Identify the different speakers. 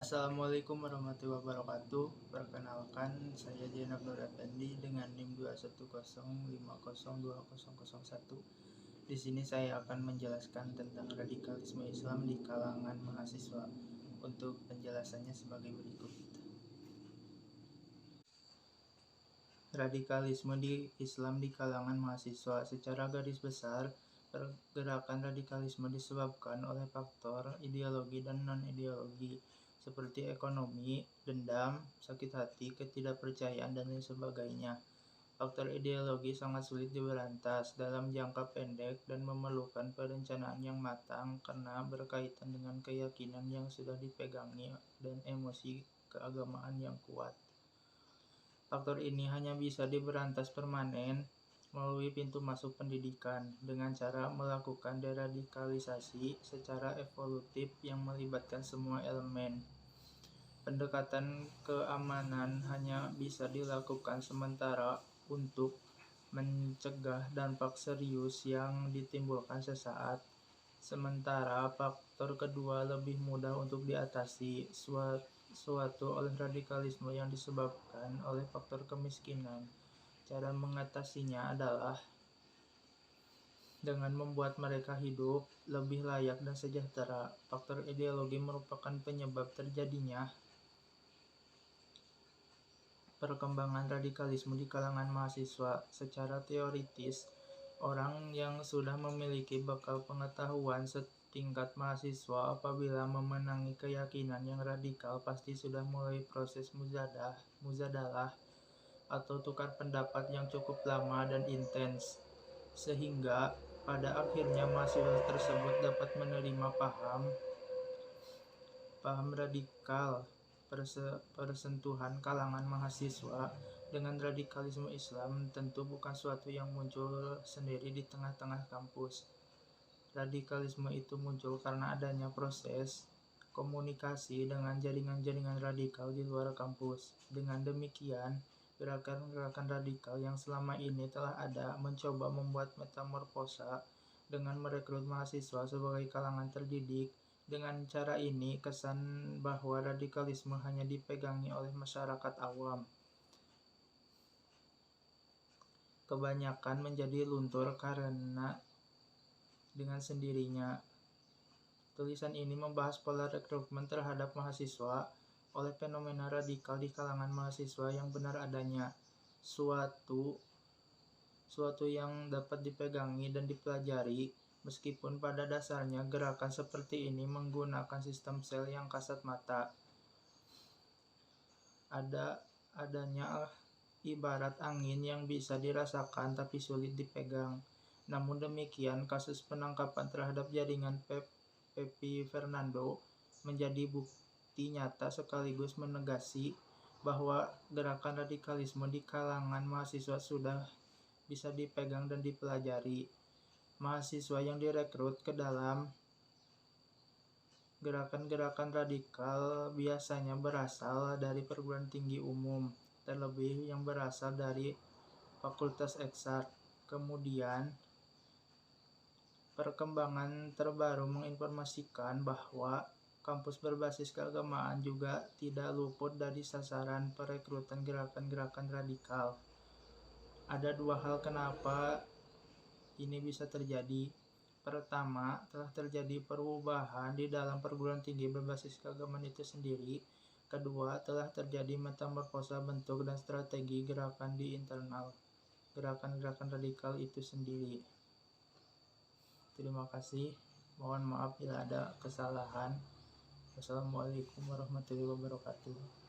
Speaker 1: Assalamualaikum warahmatullahi wabarakatuh. Perkenalkan, saya Zainab Nur Effendi dengan NIM 210502001. Di sini saya akan menjelaskan tentang radikalisme Islam di kalangan mahasiswa. Untuk penjelasannya sebagai berikut. Radikalisme di Islam di kalangan mahasiswa. Secara garis besar, pergerakan radikalisme disebabkan oleh faktor ideologi dan non-ideologi seperti ekonomi, dendam, sakit hati, ketidakpercayaan, dan lain sebagainya. Faktor ideologi sangat sulit diberantas dalam jangka pendek dan memerlukan perencanaan yang matang karena berkaitan dengan keyakinan yang sudah dipegangi dan emosi keagamaan yang kuat. Faktor ini hanya bisa diberantas permanen melalui pintu masuk pendidikan dengan cara melakukan deradikalisasi secara evolutif yang melibatkan semua elemen. Pendekatan keamanan hanya bisa dilakukan sementara untuk mencegah dampak serius yang ditimbulkan sesaat. Sementara faktor kedua lebih mudah untuk diatasi suatu oleh radikalisme yang disebabkan oleh faktor kemiskinan. Cara mengatasinya adalah dengan membuat mereka hidup lebih layak dan sejahtera. Faktor ideologi merupakan penyebab terjadinya perkembangan radikalisme di kalangan mahasiswa. Secara teoritis, orang yang sudah memiliki bekal pengetahuan setingkat mahasiswa apabila memenangi keyakinan yang radikal pasti sudah mulai proses muzadalah atau tukar pendapat yang cukup lama dan intens, sehingga pada akhirnya mahasiswa tersebut dapat menerima paham radikal. Persentuhan kalangan mahasiswa dengan radikalisme Islam tentu bukan suatu yang muncul sendiri di tengah-tengah kampus. Radikalisme itu muncul karena adanya proses komunikasi dengan jaringan-jaringan radikal di luar kampus. Dengan demikian, gerakan-gerakan radikal yang selama ini telah ada mencoba membuat metamorfosa dengan merekrut mahasiswa sebagai kalangan terdidik. Dengan cara ini, kesan bahwa radikalisme hanya dipegangi oleh masyarakat awam kebanyakan menjadi luntur karena dengan sendirinya. Tulisan ini membahas pola rekrutmen terhadap mahasiswa oleh fenomena radikal di kalangan mahasiswa yang benar adanya suatu yang dapat dipegangi dan dipelajari. Meskipun pada dasarnya gerakan seperti ini menggunakan sistem sel yang kasat mata, adanya ibarat angin yang bisa dirasakan tapi sulit dipegang. Namun demikian, kasus penangkapan terhadap jaringan Pepi Fernando menjadi bukti nyata sekaligus menegasi bahwa gerakan radikalisme di kalangan mahasiswa sudah bisa dipegang dan dipelajari. Mahasiswa yang direkrut ke dalam gerakan-gerakan radikal biasanya berasal dari perguruan tinggi umum, terlebih yang berasal dari fakultas eksak. Kemudian, perkembangan terbaru menginformasikan bahwa kampus berbasis keagamaan juga tidak luput dari sasaran perekrutan gerakan-gerakan radikal. Ada dua hal kenapa ini bisa terjadi. Pertama, telah terjadi perubahan di dalam perguruan tinggi berbasis keagamaan itu sendiri. Kedua, telah terjadi metamorfosa bentuk dan strategi gerakan di internal gerakan-gerakan radikal itu sendiri. Terima kasih. Mohon maaf bila ada kesalahan. Wassalamualaikum warahmatullahi wabarakatuh.